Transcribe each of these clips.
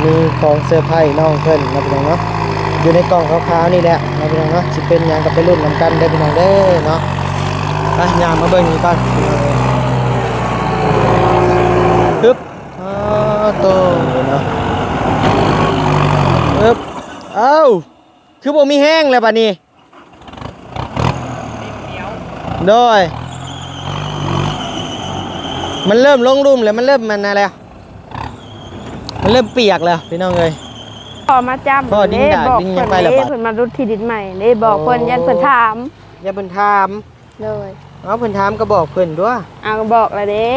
มีของเซอร์ไพรส์น้องเพิ่นนะพี่น้องเนาะอยู่ในกล่องขาวๆนี่แหละนะพี่น้องเนาะสิเป็นหยังก็ไปรุ่นนำกันได้อพี่น้องเด้อเนาะไปย่างมาเบิ่งนี่ก่อนพี่น้องเอ้ยฮึบโตเนาะฮึบเอ้าคือบ่มีแห้งแล้วบัดนี้โดยมันเริ่มลงรุ่มแล้วมันเริ่มมันอะไรแล้วมันเริ่มเปียกแล้วพี่น้องเอ้ยพอมาจำพ่อดิ้งด่า บอก ดิ้งยั เพิ่ ง น ไปละบาด เพิ่นมารุดที่ดินใหม่เด้บอกเพิ่นยันเพิ่นถาม อย่าเพิ่นถาม เลย เอาเพิ่นถามก็บอกเพิ่นด้วย เอาก็บอกละเด้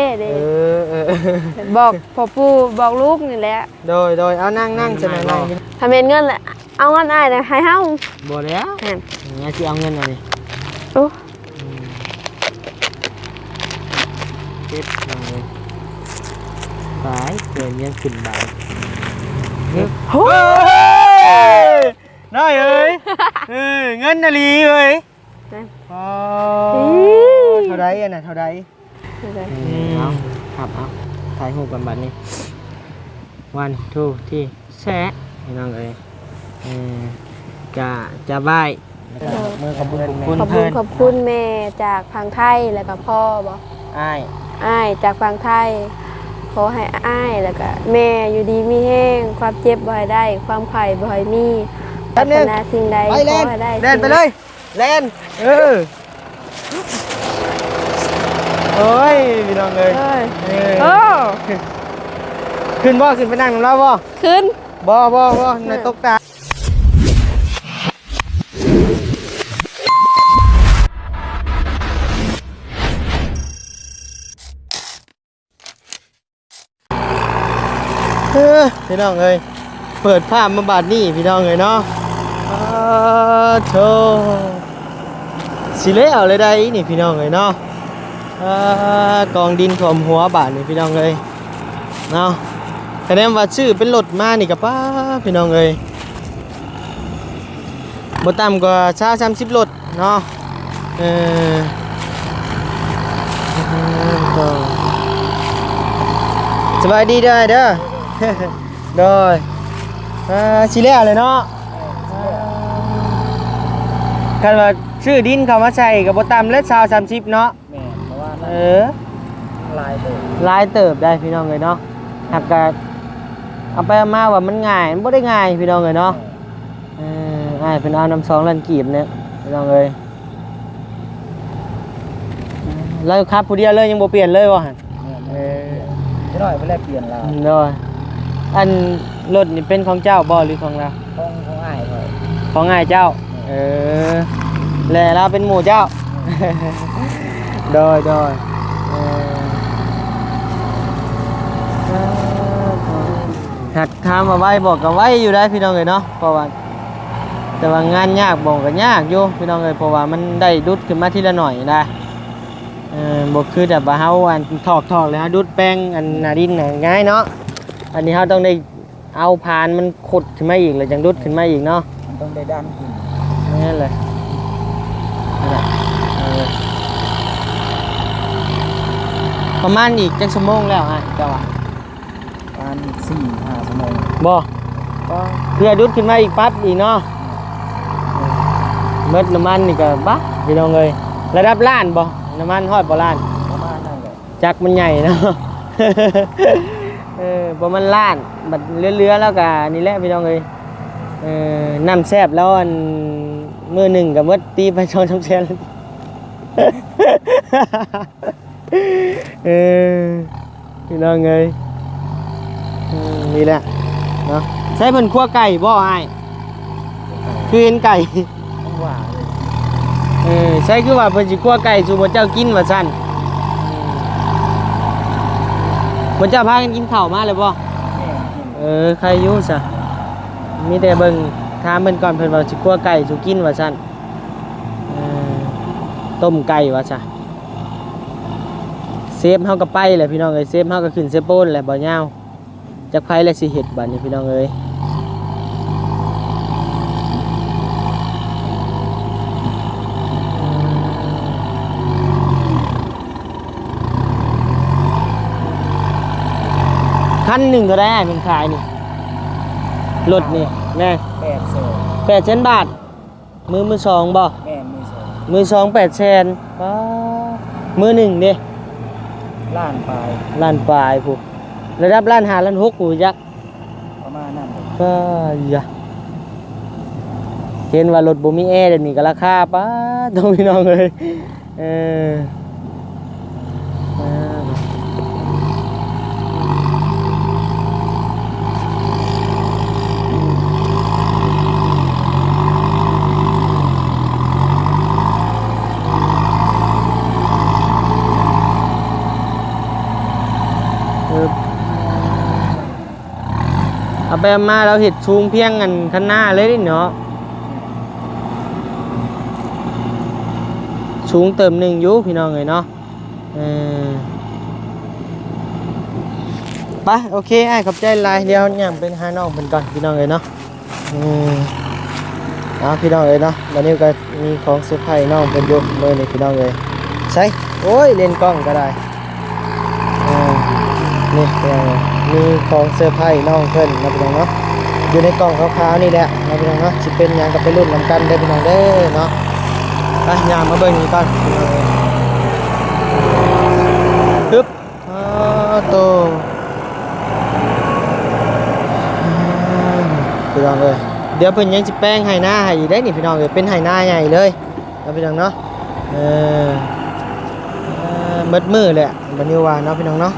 บอกพ่อปู่บอกลูกนี่แหละ โดยเอานั่งจะนั่ง ถ้าเป็นเงินแหละเอาเงินอ้ายน่ะให้เฮา บ่แล้ว นั่น เนี่ยสิเอาเงินอะไร โอ้ เก็บเลยไปเกินยังขึ้นบ่าย โห น้อยเอ้ยเงินนาลีเอ้ย นั่น อ๋อเท่าไรอ่ะน่ะเท่าไรเอาครับเอาถ่ายรูปกันบัดนี้ one two ที่แซะพี่น้องเอ้ยจะบายมือขอบคุณขอบคุณแม่จากพังไทยแล้วก็พ่อบ่ อ้ายจากพังไทยขอให้อ้ายแล้วก็แม่อยู่ดีมีแห้งความเจ็บบ่ให้ได้ความไข่บ่ให้มีปรารถนาสิ่งใดขอให้ได้ เล่นไปเลยเล่นโอ้ยพี่น้องเอ้ยโอ้ ขึ้นไปนั่งของเราบ่ ขึ้นบ่ในตกตาพี่น้องเอ้ยเปิดภาพมาบาดนี่พี่น้องเอ้ยเนาะโธ่สิเละเลยได้นี่พี่น้องเอ้ยเนาะกองดินถ่วมหัวบาดนี่พี่น้องเอ้ยเนาะคะแนนว่าชื่อเป็นรถมานี่กับป้าพี่น้องเอ้ยบ่ต่ำกว่า30รถเนาะสบายดีเด้อโดยสิเละเลยเนาะคันว่าชื่อดินเขามาใส่กับบ่ต่ำและ30เนาะแม่เพราะว่าลายเติบได้พี่น้องเลยเนาะหากก็เอาไปมาว่ามันง่ายมันบ่ได้ง่ายพี่น้องเลยเนาะง่ายเป็นเอาน้ำ2 ล้านกีบเนี่ยพี่น้องเลยแล้วครับผู้เดียวเลยยังบ่เปลี่ยนเลยว่ะจะหน่อยไปแลกเปลี่ยนแล้วโดยอันรถนี่เป็นของเจ้าบ่หรือของเราของอ้ายเลยของอ้ายเจ้าแล้วเราเป็นหมู่เจ้าโดยหัดทำมาไว้บอกกับไว้อยู่ได้พี่น้องเลยเนาะเพราะว่าแต่ว่างานยากบอกก็ยากอยู่พี่น้องเลยเพราะว่ามันได้ดุดขึ้นมาทีละหน่อยนะบอกคือแบบว่าเฮาอันถอกเลยฮะดุดแป้งอันนาดินง่ายเนาะอันนี้เฮาต้องได้เอาพานมันขดขึ้นมาอีกเลยจังดุดขึ้นมาอีกเนาะต้องได้ด้านขึ้นนั่นเลยประมาณอีกจักชั่วโมงแล้วฮะเจ้าว่าประมาณ4-5 ชั่วโมงบ่เพื่อดุดขึ้นมาอีกปั๊บอีกเนาะเม็ดน้ำมันนี่ก็บ้าพี่น้องเลยระดับล้านบ่น้ำมันฮอดบ่ล้านประมาณนั้นเลยจักมันใหญ่เนาะประมาณล้านบัดเรือแล้วก็นี่แหละพี่น้องเลยน้ำแซ่บแล้วอันมื้อหนึ่งก็หมดตีไป2-3 แสนพี่น้องเอ้ยนี่แหละเนาะใช้เพิ่นคั่วไก่บ่อ้ายคือเห็นไก่ว่าเลย ใช่คือว่าเพิ่นสิคั่วไก่สู่บ่เจ้ากินว่าซั่นบ่เจ้าพากันกินข้าวมาแล้วบ่ใครอยู่ซะมีแต่เบิ่งถามเพิ่นก่อนเพิ่นว่าสิคั่วไก่สู่กินว่าซั่นต้มไก่ว่าซะเซฟเฮาก็ไปแหละพี่น้องเอ้ยเซฟเฮาก็ขึ้นเซฟโปนแหละบ่ยาวจักไผแล้วสิเฮ็ดบัดนี้พี่น้องเอ้ยคันหนึ่งก็ได้เป็นขายนี่ รถนี่แม่ 800,000 800,000 บาทมือสองบ่ แม่นมือสอง มือสอง800,000ป้ามือหนึ่งเด้ ล้านปลาย ล้านปลายผู้ระดับล้าน5ล้าน6ผู้ยักษ์ ประมาณนั้นเลย ก็อย่าเห็นว่ารถบ่มีแอร์เดี๋ยวนี้ก็ราคาป้าต้องพี่น้องเลยเออเอาไปเอามาเราเห็ดชูงเพียงกันข้างหน้าเลยนี่เนาะชูงเติมหนึ่งอยู่พี่น้องเลยเนาะไปโอเคไอ้ขอบใจหลายเดียวย่างเป็นหาน้องเป็นก่อนพี่น้องเลยเนาะเอาพี่น้องเลยเนาะวันนี้ก็มีของเซอร์ไพรส์น้องเป็นยกมือนี่พี่น้องเลยใช่โอ้ยเล่นกล้องก็ได้นี่พี่น้องมีของเซอร์ไพรส์น้องเพิ่นนะพี่น้องเนาะอยู่ในกล่องขาวๆนี่แหละนะพี่น้องเนาะสิเป็นหยังกับไปรุ่นนำกันได้พี่น้องเด้อเนาะไปย่างมาเบิ่งนี่ก่อนพี่น้องเลยปึ๊บโตพี่น้องเลยเดี๋ยวเพิ่นยังสิแป้งให้หน้าให้อีกได้นี่พี่น้องเลยเป็นให้หน้าใหญ่เลยนะพี่น้องเนาะเบิดมือเลยบัดนี้ว่าเนาะพี่น้องเนาะ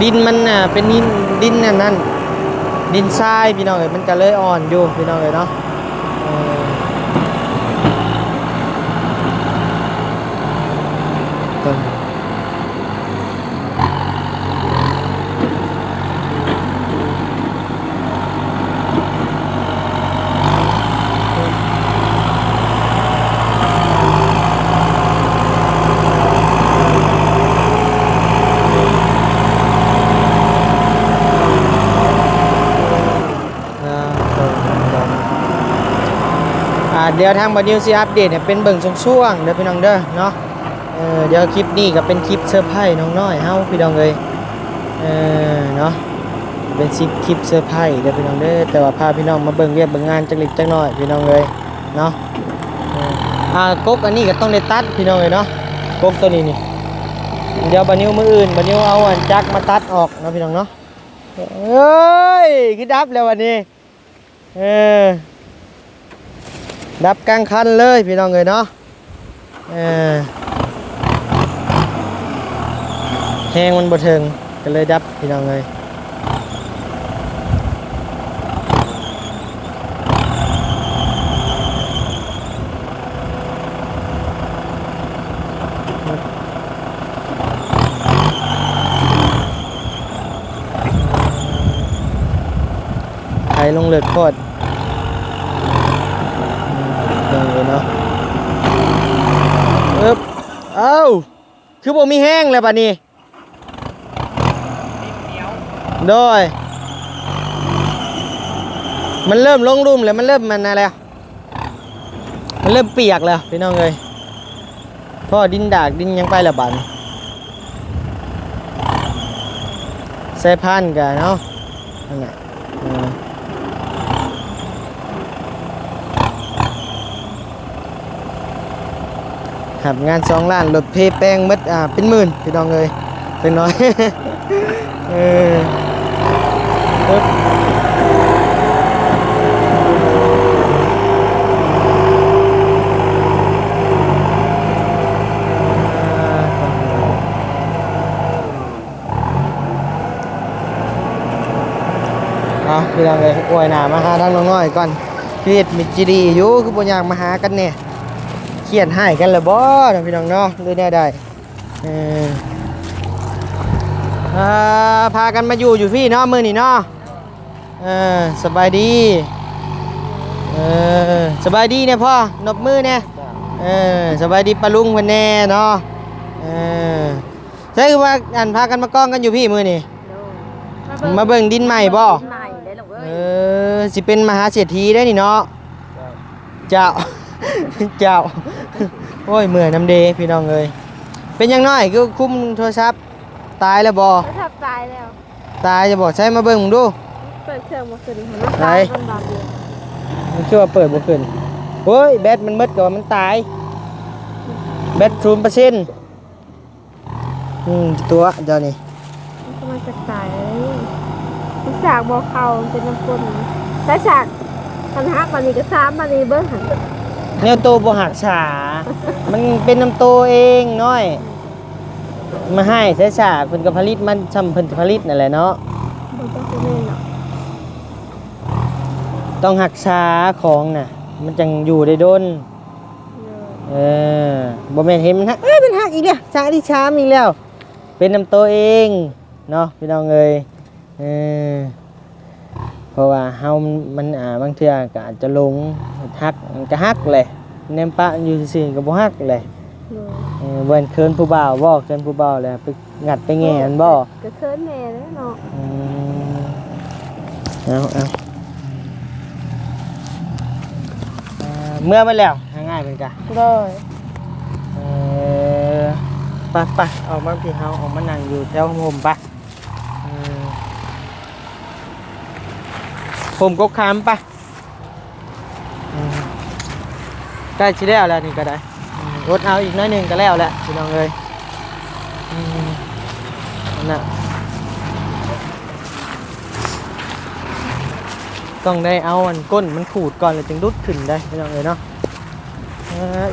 ดินมันน่ะเป็นดินนั่นดินทรายพี่น้องเอ้ยมันก็เลยอ่อนอยู่พี่น้องเอ้ยเนาะต้นเดี๋ยวทางบัดนิวสิอัปเดตให้เป็นเบิ่งช่วงๆเด้อพี่น้องเด้อเนาะเดี๋ยวคลิปนี้ก็เป็นคลิปเซอร์ไพรส์น้องน้อยเฮาพี่น้องเอ้ยเนาะเป็นคลิปเซอร์ไพรส์เด้อพี่น้องเด้อแต่ว่าพาพี่น้องมาเบิ่งเวียกเบิ่งงานจักเล็กจักน้อยพี่น้องเอ้ยเนาะกกอันนี้ก็ต้องได้ตัดพี่น้องเอ้ยเนาะกกตัวนี้นี่เดี๋ยวบัดนิวมื้ออื่นบัดนิวเอาอันจักมาตัดออกเนาะพี่น้องเนาะเอ้ยคือดับแล้ววันนี้ดับกลางคันเลยพี่น้องเลยเนาะแห้งมันบ่ถึงก็เลยดับพี่น้องเลยไถลงเลือดโคตรเนาะเอ้าคือบ่มีแห้งเลยป่ะนี่โดยมันเริ่มลงรุ่มแล้วมันเริ่มมันอะไรมันเริ่มเปียกแล้วพี่น้องเลยพ่อดินดากดินยังไปละบันใส่พันกันเนาะนั่นแหละหับงาน2 ล้านรถเพแป้งมัดเป็นหมื่นพี่น้องเลยเป็นน้อยพี่น้องเลยอวยหนามาหาทางน้องน้อยก่อนพี่เอ็ดมิจิดีอยู่คือบ่อยากมาหากันเนี่ยเขียนให้กันเลยบ่พี่น้องเนาะด้วยแน่ได้พากันมาอยู่พี่เนาะมื้อนี้เนาะสบายดีสบายดีเนี่ยพ่อนบมือเนี่ยสบายดีปะลุงเพิ่นแน่เนาะ ใช่ว่าอันพากันมากองกันอยู่พี่มื้อนี่ โดย มาเบิ่งดินใหม่บ่ ดินใหม่ได้ลูกเอ้ย สิเป็นมหาเศรษฐีได้นี่เนาะเจ้า เจ้าโอ้ยเมื่อยน้ำเดพี่น้องเอ้ยเป็นยังน้อยคือคุมโทรศัพท์ตายแล้วบ่ ไม่ทับตายแล้ว ตายจะบอกใช้มาเบิ่งมึงดู เปิดเครื่องมาขึ้นเห็น ไหน ตายมันบาดเจ็บ มันชื่อว่าเปิดบ่ขึ้นเฮ้ยแบตมันหมดก่อนมันตายแบต0%ตัวเจ้านี่ มันก็มาจากตายเลยมันฉากบ่เข้ามันเป็นน้ำก้นแต่ฉากมันหักมันนี่ก็ซ้ำมันนี่เบิ่งหัน แนวโตบ่หักษา มันเป็นน้ำโตเองน้อย มาให้ใช้ฉากเพิ่นก็ผลิตมันซ้ำเพิ่นผลิตนั่นแหละเนาะ บ่ต้องไปเล่นหรอก ต้องหักษาของน่ะ มันจังอยู่ได้ดน เออ บ่แม่นเห็นมันหักมันหักอีกแล้วช้าที่ช้ามอีกแล้ว เป็นน้ำโตเองเนาะพี่น้องเอ้ยเพราะว่าเฮามันบางเทื่อก็อาจจะหลงหักมันก็หักแหละแนมปะอยู่ซื่อๆก็บ่หักแหละ เบิ่นเคินผู้บ่าวบอกเคินผู้บ่าวแล้วไปงัดไปแง่อันบ่ ก็เคินแม่เลยเนาะ เอาเมื่อมาแล้วง่ายๆเป็นกะ เลย ไปออกมาพี่เฮาออกมานั่งอยู่แถวผมไปผมก็คามไปใกล้ชิแล้วแล้วนี่ก็ได้อดเอาอีกน้อยหนึ่งก็แล้วแหละพี่น้องเลยน่ะต้องได้เอาอันก้นมันขูดก่อนเลยจึงดุดขึ้นได้พี่น้องเลยเนาะ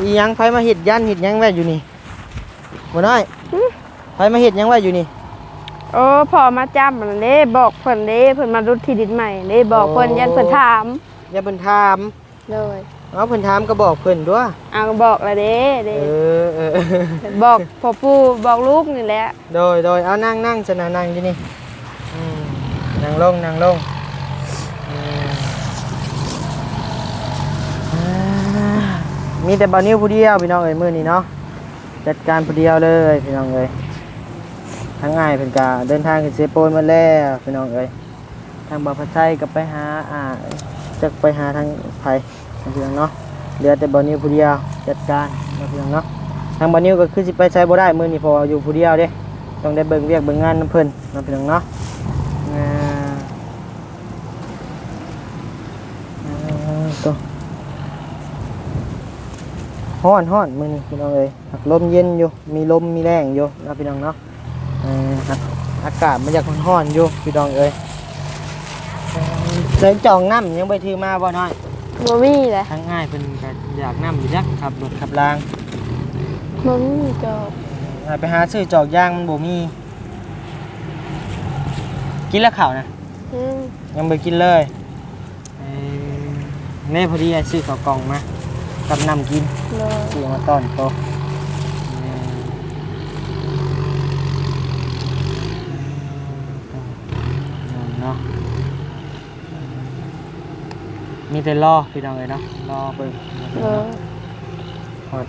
อีหยังไฟมาเห็ดยันเห็ดยังไว้อยู่นี่บ่น้อยไฟมาเห็ดยังไว้อยู่นี่ โอ้พอมาจำมันเด้บอกเพิ่นเด้เพิ่นมารุดที่ดินใหม่เด้บอกเพิ่นยันเพิ่นถาม อย่าเพิ่นถาม เลย เอาเพิ่นถามก็บอกเพิ่นด้วย เอาก็บอกละเด้เด้ เออ บอกพ่อปู่บอกลูกนี่แหละ โดยเอานั่งจะนั่งอยู่นี่นั่งลงมีแต่บ่าวนิ้วผู้เดียวพี่น้องเอ้ยมื้อนี้เนาะจัดการผู้เดียวเลยพี่น้องเอ้ยทั้งง่ายเพิ่นก็เดินทางขึ้นเซโปนมาแล้วพี่น้องเอ้ยทางบ่าวพัดไทยก็ไปหาจักไปหาทางไผพี่น้องเนาะเหลือแต่บ่าวนิ้วผู้เดียวจัดการพี่น้องเนาะทางบ่าวนิ้วก็คือสิไปใช้บ่ได้มื้อนี้เพราะว่าอยู่ผู้เดียวเด้ต้องได้เบิ่งเวียกเบิ่งงานนำเพิ่นเนาะพี่น้องเนาะตัวฮ้อนมื้อนี้พี่น้องเอ้ยลมเย็นอยู่มีลมมีแรงอยู่นะพี่น้องเนาะอากาศมันอยากร้อนอยู่พี่น้องเอ้ยเดินจองน้ำยังไปถือมาบ่น้อย บ่มีแหละ ทั้งง่ายเพิ่นก็อยากน้ำอยู่จักขับรถขับราง บ่มีจอบ ไปหาซื้อจอกยางมันบ่มีกินแล้วข้าวนะยังบ่กินเลยแม่พอดีซื้อข้าวกล่องมากับน้ำกิน เลย ซื้อมาต้อนโตเนาะมีแต่รอพี่น้องเลยเนาะรอเบิ่ง ฮอด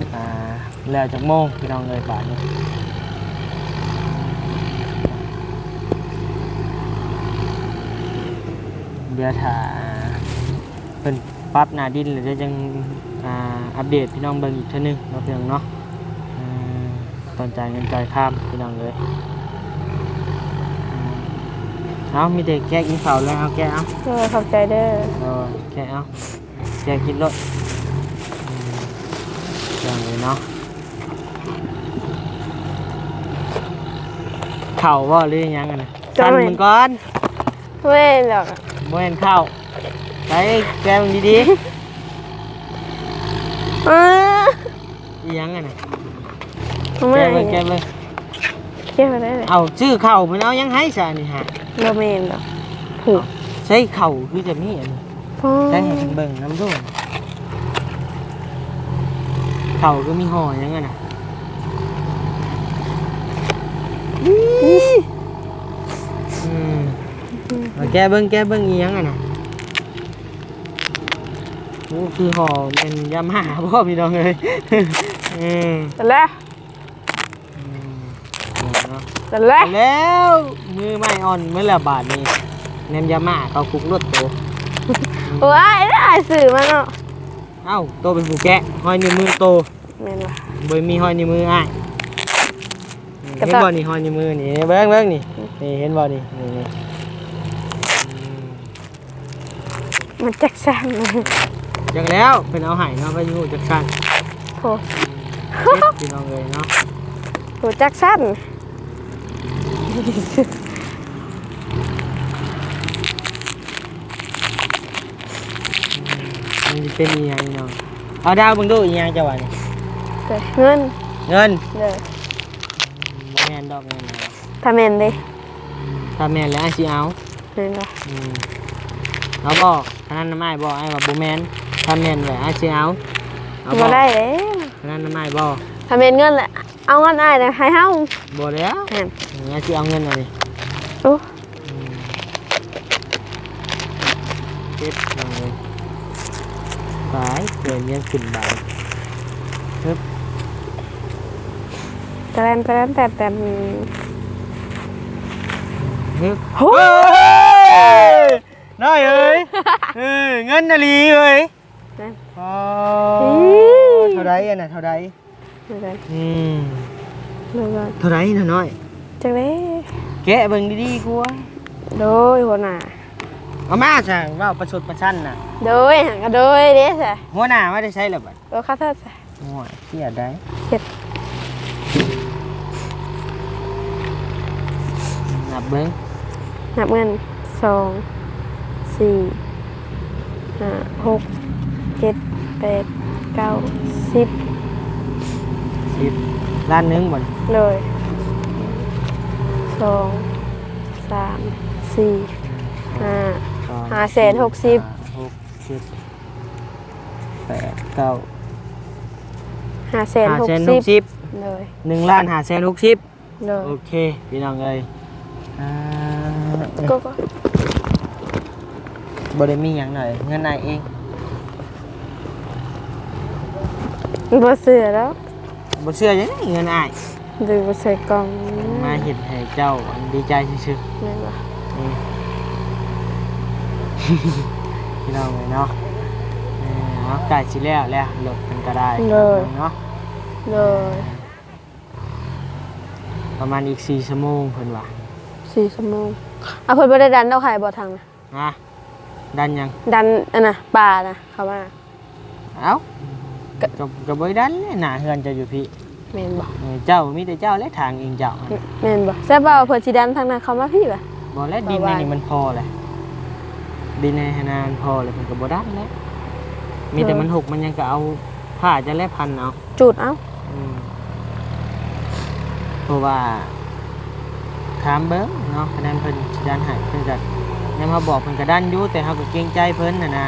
แล้วจากโมงพี่น้องเลยบาทนี้เดี๋ยวถ้าเป็นปรั๊บหน้าดินหรือจะยังอัปเดตพี่น้องเบิ่งอีกเท่านึงเนาะพี่น้องเนาะตอนจ่ายเงินจ่ายข้ามพี่น้องเลยเอามีแต่แกะกินข้าวแล้วเอาแกะเอา ขอบใจเด้อ แกะเอาแกะกินรถอย่างเลยเนาะเข่าว่าหรือยังกันนะกันมึงก่อน เว้ยหรอก โมเห็นเข่าไปแกมึงดี อีหยังกันนะ ไม่ แกเลย เกี่ยวได้เลย เอาชื่อเข่ามันเอายังให้ซะนี่ฮะ บ่แม่นดอกผูก ใช้เข่าคือจะมีอันนี้ พ่อ ใช้ให้เพิ่นเบิ่งน้ำด้วยเข่าก็มีห่อยังไงน่ะมาแกเบิ่งอีหยังอ่ะน่ะโอ้คือห่อเป็นยาม่าพ่อพี่น้องเลยแล้ว เนาะ กันแล้ว แล้วมือไม่อ่อนเมื่อละบาทนี้เนมยาม่าเขาคุกรถโต ว้ายได้สื่อมาเนาะ เอ้าโตเป็นผู้แกะห้อยนิ้วมือโต แม่นว่ะ บ่มีห้อยนิ้วมืออ้าย กระ เห็น สอบ บ่นี่ห้อยนิ้วมือนี่เบิ่งนี่นี่เห็นบ่นี่นี่ มันจักสั่นเลย จังแล้วเป็นเอาไห้เนาะไปอยู่จักสั่น โห เช็ดพี่น้องเลยเนาะ โหจักสั่น มันสิเป็นอีหยังเนาะเอาดาวเบิ่งดูอีหยังจังหวะนี่ แต่เงิน เงิน เด้อ บ่แม่นดอกเงินนะ ถ้าแม่นเด้ ถ้าแม่นแล้วอ้ายสิเอา แม่นบ่ เอาบ่ขนาดน้ำอ้ายบ่อ้ายว่าบ่แม่นถ้าแม่นแล้วอ้ายสิเอาเอา บ่ได้เด้ ขนาดน้ำอ้ายบ่ ถ้าแม่นเงินแหละเอาเงินอ้ายน่ะให้เฮา บ่แล้ว แม่น อ้ายสิเอาเงินเอาดิ โอ้ เจ็บเลยตายเกินยังขึ้นบานฮึบ แต่ ฮึบ โอ้ เฮ้ยน้อยเอ้ยเงินนาลีเอ้ย นั่น อ๋อเท่าไรอ่ะน่ะเท่าไร นั่นนั่น เท่าไรน่ะน้อย จังได๋ แกะเบิ่งดีๆกูว่า โดยหัวหน้า เอามาสั่งว่าประชดประชันน่ะ โดยหันก็โดยเด้ซะ หัวหน้าไม่ได้ใช้หรอกบัด โอ้ค่าโทษซะ โอ้ยเครียดได้ เฮ็ด นับเบิ่ง นับเงิน2 4 5 6 7 8 9 10 10ล้านหนึงบ่น เลย2 3 4 5 560,000 6 7 8 9 560,000เลย 1,560,000 เลย โอเคพี่น้องเอ้ยก็บ่ได้มีหยังหน่อยเงินนายเอง บ่เสือแล้ว บ่เชื่อจังได๋เงินอ้าย ดูบ่ใส่กล่อง มาเฮ็ดให้เจ้าอันดีใจซื่อ แม่นบ่ ๆนี่ พี่น้องเอ้ยเนาะเนาะใกล้สิแล้วรถมันก็ได้เนาะ เลย ประมาณอีก4ชั่วโมงเพิ่นว่า 4 ชั่วโมงอ่ะเพิ่นบ่ได้ดันเอาไข่บ่ทางน่ะ ฮะดันยัง ดันอันน่ะป่าน่ะเข้ามา เอ้าก็บ่ได้ดันเลยหน้าเฮือนเจะอยู่พี่ แม่นบ่ เจ้ามีแต่เจ้าและทางเองเจ้า แม่นบ่แซ่บว่าเพิ่นสิดันทางนั้นเข้ามาพี่บ่ บ่แล้วดินในนี่มันพอแหละดินในหนามันพอเลยเพิ่นก็บ่ดันแล้วมีแต่มันหกมันยังก็เอาผ้าจะแลพันเอา จูดเอ้า เพราะว่าถามเบิ้งเนาะคะแนนเพิ่นสิดันให้เพิ่นก็ยังมาบอกเพิ่นก็ดันอยู่แต่เฮาก็เกรงใจเพิ่นน่ะนะ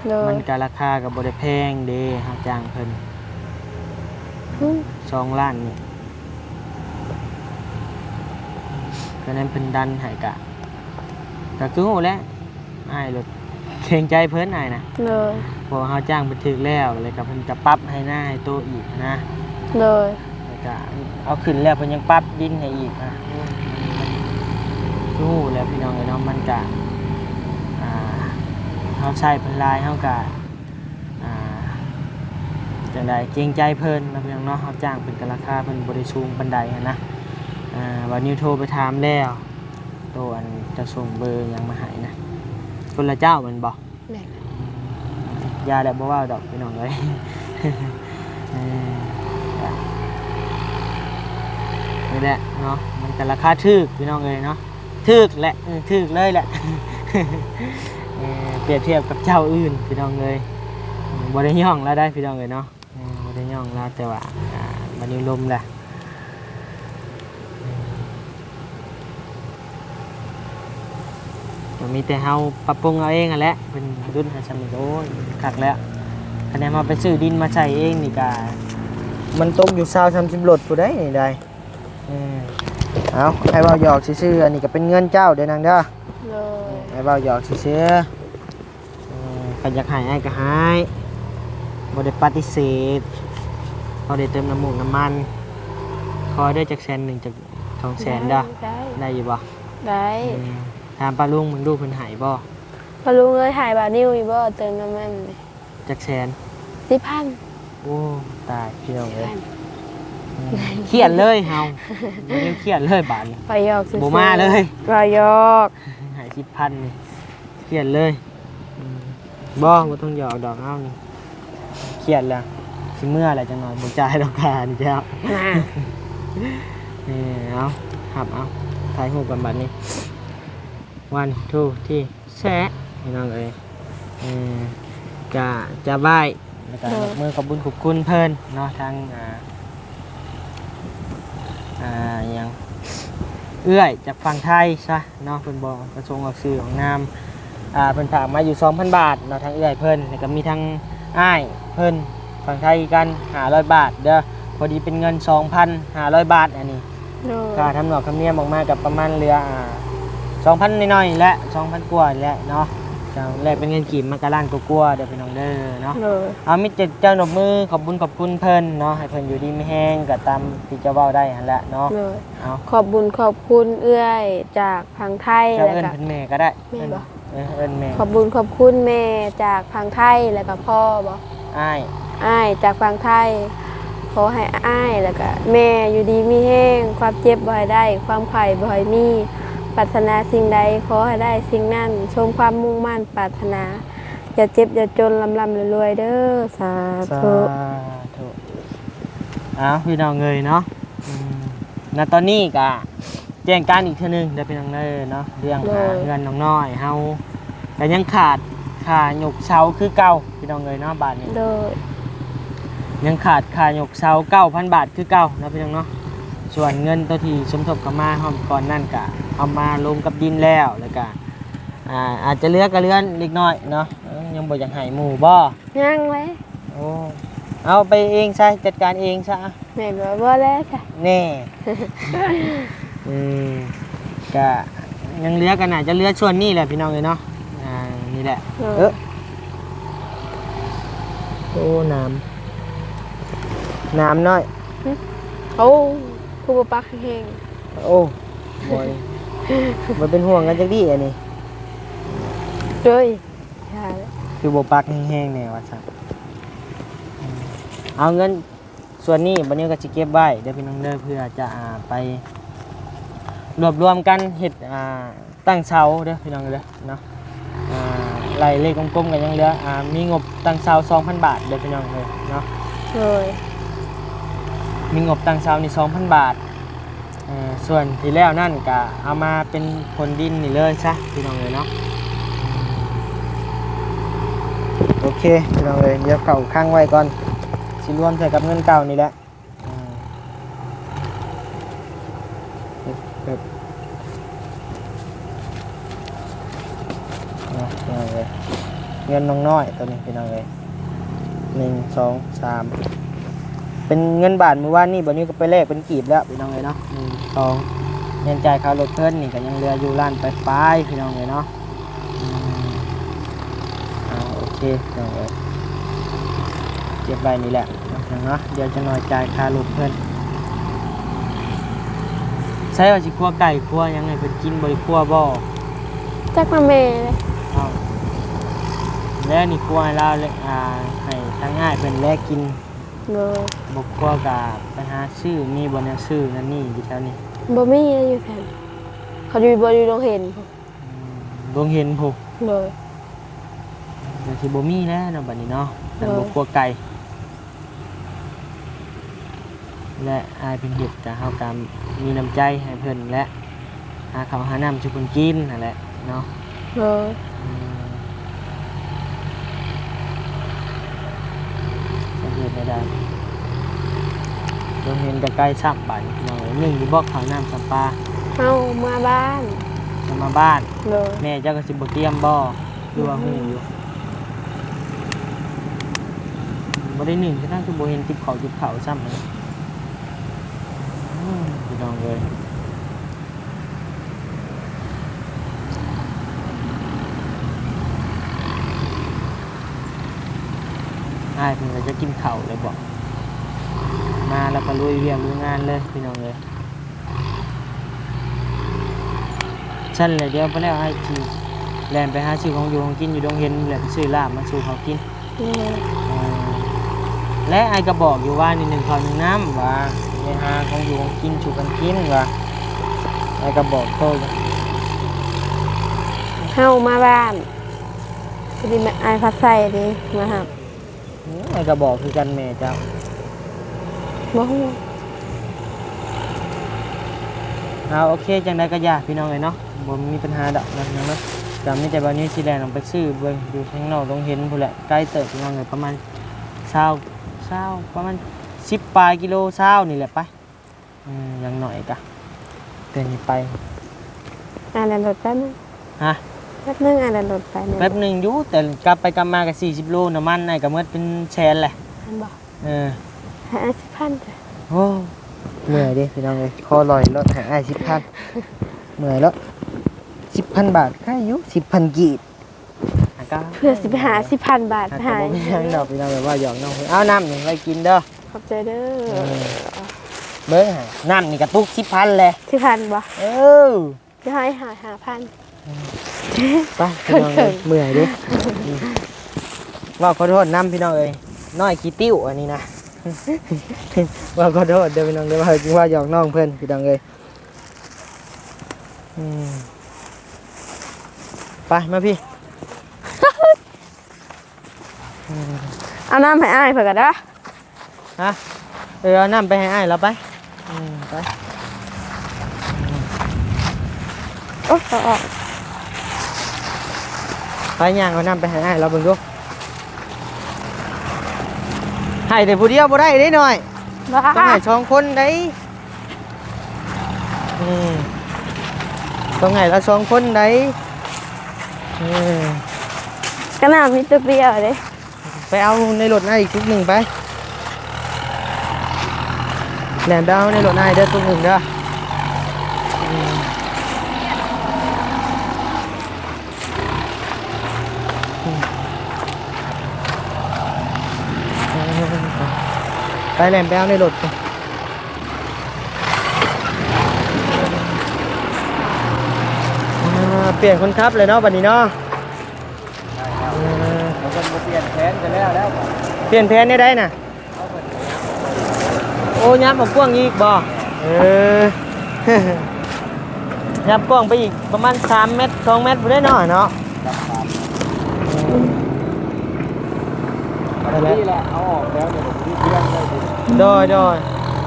เล มั ย นก็ราคาก็บ่ได้แพงเด้เฮาจ้างเพิ่น2 ล้านนี่คะแนนเพิ่นดันให้ก็คือฮู้แหล้วอ้ายรถเกรงใจเพิ่นอ้ายนะ เลย เพราะว่าเฮาจ้างเพิ่นถึกแล้วเลยก็เพิ่นก็ปรับให้หน้าให้โตอีกนะ เลย แล้วก็เอาขึ้นแล้วเพิ่นยังปรับดินให้อีกนะรู้แล้วพี่น้องเอ้ยเนาะมันก็เฮาใช้เพิ่นหลายเฮาก็จังได๋เกรงใจเพิ่นนะพี่น้องเนาะเฮาจ้างเพิ่นก็ราคาเพิ่นบ่ได้สูงปานใดหันนะวันนี้โทรไปถามแล้วโตอันจะส่งเบอร์หยังมาให้นะคนละเจ้าแม่นบ่ แม่น ยาแหละบ่ว่าดอกพี่น้องเอ้ย นี่แหละเนาะมันก็ราคาถูกพี่น้องเอ้ยเนาะถูกแหละถูกเลยแหละ เปรียบเทียบกับเจ้าอื่นพี่น้องเอ้ยบ่ได้ย่องแล้วได้พี่น้องเอ้ยเนาะบ่ได้ย่องแล้วแต่ว่ามันอยู่ลมแหละมันมีแต่เฮาปรับปรุงเอาเองอ่ะแหละเป็นรุ่นหาชำนิโอ้ยคักแล้วคะแนนมาไปซื้อดินมาใส่เองนี่ก็มันตกอยู่20-30รถผู้ใดนี่ได้เอาให้เบาหยอกซื่อๆอันนี้ก็เป็นเงินเจ้าเด้อนางเด้อ เลย ให้เบาหยอกซื่อๆกันอยากให้ไอ้ก็ให้บ่ได้ปฏิเสธพอได้เติมน้ำมูกน้ำมันคอยได้จาก100,000จาก 200,000เด้อ ได้ ได้อยู่บ่ ได้ ถามป้าลุงมึงดูเพิ่นให้บ่ พอลุงเอ้ยถ่ายบานิ้วอีบ่เติมน้ำมัน จักแสน 10,000 โอ้ตายพี่น้องเอ้ยเครียดเลยเฮาบ่ได้เครียดเลยบาดนี้ ไปหยอกซื่อๆ บ่มาเลย ไปหยอก ให้10,000นี่เครียดเลยบ่ต้องหยอกดอกเฮานี่เครียดแล้วสิเมื่อไหร่จังหน่อยบ่จ่ายดอกค่านี่แล้ว น่ะ นี่เอาหับเอาถ่ายรูปกันบัดนี้1 2ที่แซะพี่น้องเอ้ยจะไหว้แล้วก็ยกมือขอบคุญขอบคุณเพิ่นเนาะทางอย่างเอื้อยจากฝั่งไทยซะเนาะเพิ่นบอกประสงค์ออกสื่อของนามเพิ่นฝากมาอยู่ 2,000 บาทเนาะทางเอื้อยเพิ่นแล้วก็มีทางอ้ายเพิ่นฝั่งไทยกัน500 บาทเด้อพอดีเป็นเงิน 2,500 บาทอันนี้ค่าทำหนอกคำเนียมออกมากับประมาณเรือ2,000น้อยๆและ2,000กว่าแหละเนาะจะแลกเป็นเงินกีบมากระล้านกลัวๆเดี๋ยวพี่น้องเด้อเนาะเอามิตรเจ้าหนบมือขอบคุณเพิ่นเนาะให้เพิ่นอยู่ดีไม่แห้งก็ตามที่เจ้าเว้าได้หั่นแหละเนาะเอา ขอบคุณเอื้อยจากพังไทย เจ้า แล้ว เอิ้น ก็ เพิ่นแม่ก็ได้ แม่บ่ เอิ้นแม่ ขอบคุณแม่จากพังไทยแล้วก็พ่อบ่ อ้าย อ้ายจากพังไทยขอให้อ้ายแล้วก็แม่อยู่ดีมีแห้งความเจ็บบ่ให้ได้ความไข่บ่ให้มีปรารถนาสิ่งใดขอให้ได้สิ่งนั้นชมความมุ่งมั่นปรารถนาอย่าเจ็บอย่าจนลำรวยๆเด้อสาธุ เอาพี่น้องเอ้ยเนาะณตอนนี้ก็แจ้งการอีกเทื่อนึงเดี๋ยวพี่น้องเด้อเนาะเรื่องเงินน้องน้อยเฮาก็ยังขาดค่าหยกเสาคือเก่าพี่น้องเอ้ยเนาะบาทนี้ โดย ยังขาดค่าหยกเสา 9,000 บาทคือเก่านะพี่น้องเนาะส่วนเงินตัวที่สมทบกับมาห้อมก่อนนั่นก็เอามาลงกับดินแล้วก็อาจจะเหลือก็เหลือเล็กน้อยเนาะยังบ่อยากให้หมู่บ่ ยังเลย โอ้เอาไปเองซะจัดการเองซะ แม่บอกบ่แล้วค่ะ แน่ ก็ยังเหลือกันอาจจะเหลือส่วนนี้แหละพี่น้องเลยเนาะนี่แหละโอ้น้ำน้อย โอ้ผู้บ่ปักแห้ง โอ้บอยมันเป็นห่วงกันจักดีอันนี้ เด้ยใช่แล้ว คือโบปักแห้งๆเนี่ยวัดสักเอาเงินส่วนนี้บันนี้ก็จะเก็บไว้เดี๋ยวพี่น้องเด้อเพื่อจะไปรวบรวมกันเห็ดตั้งเสาเด้อพี่น้องเด้อเนาะไล่เลขกลมๆกันยังเหลือมีงบตั้งเสา 2,000 บาทเด้อพี่น้องเลยเนาะ เลย มีงบตั้งเสานี่ 2,000 บาทส่วนที่แล้วนั่นก็เอามาเป็นผลดินนี่เลยซะพี่น้องเลยเนาะโอเคพี่น้องเลยเดี๋ยวเก่าข้างไว้ก่อนสิรวมใส่กับเงินเก่านี่แหละเงินน้องน้อยตัวนี้พี่น้องเลย1 2 3เป็นเงินบาทเมื่อวานนี่บัดนี้ก็ไปแลกเป็นกีบแล้วพี่น้องเลยเนาะ1 2เงินจ่ายค่ารถเพิ่นนี่ก็ยังเหลืออยู่ล้านปลายพี่น้องเลยเนาะโอเคพี่น้องเลยเก็บใบนี่แหละเนาะเดี๋ยวจะหน่อยจ่ายค่ารถเพิ่นใช่ว่าสิคั่วไก่คั่วยังไงเป็นกินบริคั่วบ่ จักมาแม่เลย เอาแล้วนี่คั่วให้เราเลยให้ทั้งง่ายเป็นแลกกิน เลย บกคั่วกับไปหาซื้อมีบ่เนี่ยซื้อนั่นนี่อยู่แถวนี้ บ่มีอะไรอยู่แถวเขาอยู่บ่อยู่โรงเห็น ดวงเห็นผู้ เลย เดี๋ยวสิบ่มีแล้วเนาะบัดนี้เนาะแต่บกคั่วไก่และอายเป็นเห็ดกับเฮากันมีน้ำใจให้เพิ่นและหาข้าวหาน้ำช่วยเพิ่นกินนั่นแหละเนาะ เลย สังเกตได้ดวงเห็นแต่ไกลซ้ำบัดเนาะ1อยู่บ่ข้าวน้ำสัมปลา เฮามาบ้าน จะมาบ้าน เลย แม่เจ้าก็สิบ่เตรียมบ่คือว่าฮู้อยู่บ่ได้1ฉะนั้นคือบ่เห็นติดข้าวซ้ำเลยพี่น้องเอ้ยอ้ายเพิ่นก็จะกินข้าวเลยบอกมาแล้วก็ลุยเวียกลุยงานเลยพี่น้องเอ้ย ชั้นเลยเดี๋ยวพอแล้วให้จีแลนไปหาซื้อของอยู่ของกินอยู่ดงเห็นแหละไปซื้อลาบมาสู่เขากิน โดย และไอ้ก็บอกอยู่ว่านี่หนึ่งข้าวหนึ่งน้ำว่าไปหาของอยู่ของกินสู่กันกินว่าไอ้ก็บอกโตอยู่ เฮามาบ้านพอดีแม่อายพัดใส่ดิมาครับ ไอ้ก็บอกคือกันแม่เจ้า บ่ฮู้ เอาโอเคจังได้ก็ยากพี่น้องเลยเนาะบ่มีปัญหาดอกนะพี่น้องเนาะแต่ไม่แต่วันนี้สิแลนออกไปซื้อเบิ่งอยู่ข้างนอกต้องเห็นพุ่นแหละใกล้เติบพี่น้องเลยประมาณ20ประมาณ10ปลายกิโล20นี่แหละไปอย่างหน่อยกะเดินไป อ่านแล้วรถแป๊บนึง ฮะ แป๊บนึงอ่านแล้วรถไปเนี่ย แป๊บหนึงอยู่แต่กลับไปกลับมาก็40โลน้ำมันไอ้ก็หมดเป็นแสนแหละ อันบอก เออ หาสิพันจ้ะ โอ้เหนื่อยดิพี่น้องเลยคอลอยรถหาไอ้10,000เหนื่อยแล้ว10,000 บาทค่าอายุ10,000 กีบก็ เพื่อสิไปหา10,000 บาท อาจจะ หา บ่มีหยังดอกพี่น้องเลยว่าหยอกน้องเอาน้ำนี่ไว้กินเด้อ ขอบใจเด้อ เบิ้งหาน้ำนี่กระตุก10,000เลย 10,000บ่ เออ จะให้หา5,000 ไปพี่น้องเลยเมื่อยดิว่าขอโทษน้ำพี่น้องเลยน้อยขี้ติ้วอันนี้นะ ว่าขอโทษเดี๋ยวพี่น้องเดี๋ยวว่าจริงว่าหยอกน้องเพื่อนพี่น้องเลยไปมาพี่ เอาน้ำให้อ้ายเพิ่นก็ได้ ฮะเอาน้ำไปให้อ้ายเราไปไป โอ้เอาออก ไปย่างเอาน้ำไปให้อ้ายเราเบิ่งดูให้แต่ผู้เดียวบ่ได้เด้หน่อย บ้า ต้องให้2 คนได้ต้องให้ละ2 คนได้ ก็น้ำมีตัวเปรี้ยวเด้ ไปเอาในรถนายอีกทุกหนึ่งไปแหลมไปเอาในรถนายเด้อทุกหนึ่งเด้อไปแหลมไปเอาในรถเปลี่ยนคนขับเลยเนาะบัดนี้เนาะ เราก็มาเปลี่ยนแผนกันแล้ว เปลี่ยนแผนได้น่ะโอ้ยับมากว้างอีกบ่ยับกว้างไปอีกประมาณ3 เมตร 2 เมตรบ่ได้น้อยเนาะ นี่แหละเอาออกแล้วเดี๋ยวผมรีบเลี้ยงเลยดิ โดย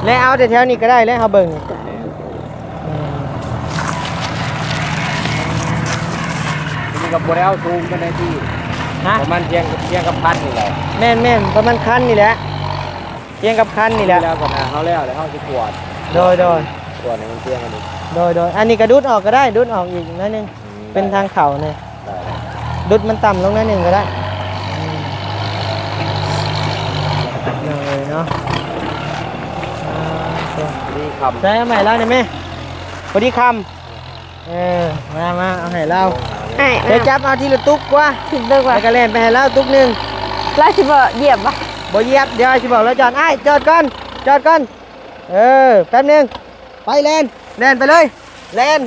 แล้วเอาแต่แถวนี้ก็ได้แล้วเฮาเบิ่ง นี่กับโบแล้วซูมกันในที่ ฮะ ประมาณเที่ยงกับพันนี่แหละ แม่นประมาณคันนี่แหละเทียงกับคันนี่แหละ แล้วก่อนนะเขาแล้วเขาจะตรวจ โดย ตรวจในมันเที่ยงกันดิ อันนี้ก็ดูดออกก็ได้ดูดออกอีกนิดนึงเป็นทางเข่าเนี่ยดูดมันต่ำลงนิดนึงก็ได้เลยเนาะ นี่คำ ใช้ใหม่แล้วเนี่ยแม่พอดีคำมาเอาให้เรา อ้าย เดี๋ยวจับเอาทีละตุ๊กว่า ถึงเด้อกว่า แล้วก็เล่นไปให้เราตุ๊กหนึ่ง ลาสิบ่เหยียบบ่ บ่เหยียบเดี๋ยวจะบอกแล้วจอดจอดก่อนแป๊บนึงไปเล่นไปเลยเล่น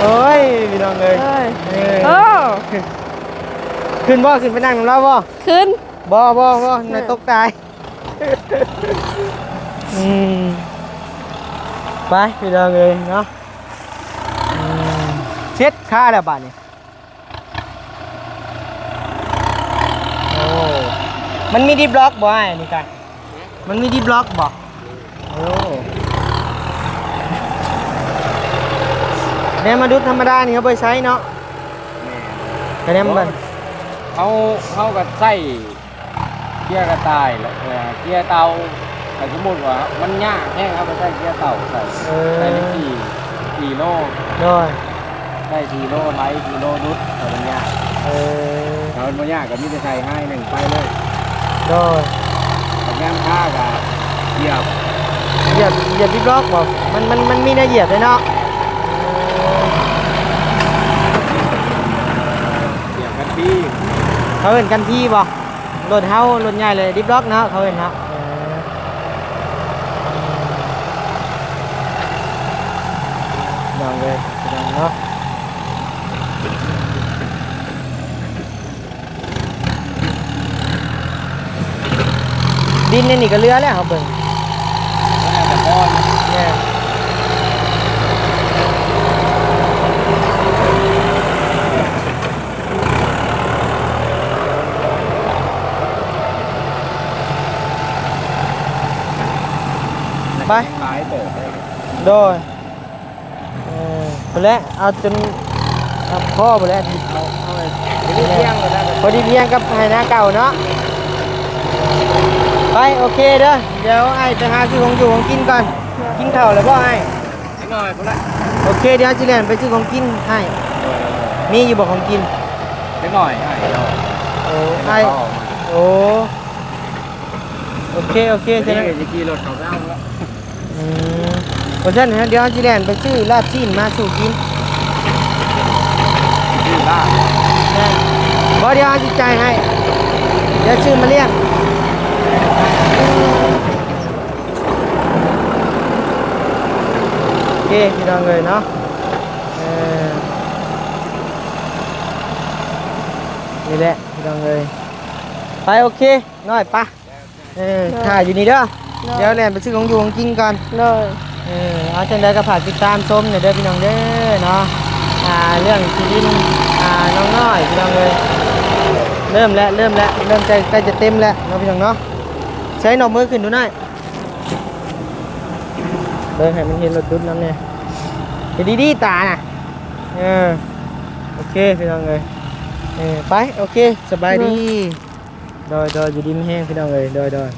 โอ้ยพี่น้องเลย เอ้ย เอ โอ้ อขึ้นไปนั่งกับเราบ่ ขึ้น บ่ในตกตายไปพี่น้องเลยเนาะเช็ดค่าแล้วบาดนี้โอ้มันมีดิบล็อกบ่ไอ้นี่กันมันมีดิบล็อกบ่โอ้เนี่ยมาดูธรรมดานี่เขาไปใช้เนาะแต่เนี่ยมัน เขาก็ใส่เกียร์กระต่ายแล้วเกียร์เตาแต่สมมติว่ามันยากแห้งครับไปใส่เกียร์เตาใส่ได้4 โล โดย ได้4 โลไทย4 โลนุชแต่มันยากถ้ามันไม่ยากก็มีแต่ใส่ให้หนึ่งไปเลย โดย แต่งานค่ากับเหยียบ เหยียบดิบล็อกบ่มันมีได้เหยียบเลยเนาะ เหยียบกันพี่ เขาเห็นกันที่บ่รถเฮารถใหญ่เลยดิบล็อกเนาะเขาเห็นเนาะ เนาะดินในนี่ก็เรือแล้วครับเบิ่ง แต่พ่อ เนี่ยไป หลายเติบ โดยไปแล้วเอาจนเอาพ่อไปแล้ว เอาเลยเที่ยงก็ได้ พอดีเพียงกับไห้หน้าเก่าเนาะไปโอเคเด้อเดี๋ยวไอ้ไปหาซื้อของอยู่ของกินก่อนกินข้าวแล้วบ่ไอ้ นิดหน่อยก็ได้ โอเคเดี๋ยวจิแลนไปซื้อของกินให้มีอยู่บ่ของกิน นิดหน่อยไอ้เรา โอ้ไอ้โอ้โอเคโอเค เจ๊ ใช่ไหม จะขี่รถเขาไปเอาแล้ว เพราะฉะนั้นเดี๋ยวจิแลนไปซื้อลาบจีนมาสู่กิน ชื่อล่า บ่เดี๋ยวจิจ่ายให้เดี๋ยวซื้อมาเลี้ยงโอเคพี่น้องเลยเนาะนี่แหละพี่น้องเลยไปโอเคน้อยปะถ่ายอยู่นี่เด้อเดี๋ยวแลนไปซื้อของอยู่ของกินก่อน เลย เอาจังได้ก็ฝากติดตามชมหน่อยเด้อพี่น้องเด้อเนาะเรื่องชีวิตน้องน้อยพี่น้องเลยเริ่มใกล้จะเต็มแล้วเนาะพี่น้องเนาะใช้หนอกมือขึ้นดูหน่อยเบิ่งให้มันเห็นรถดุดน้ำเนี่ยเห็นดีๆตาน่ะโอเคพี่น้องเลยไปโอเคสบายดีโดยอยู่ดีไม่แห้งพี่น้องเลยโดย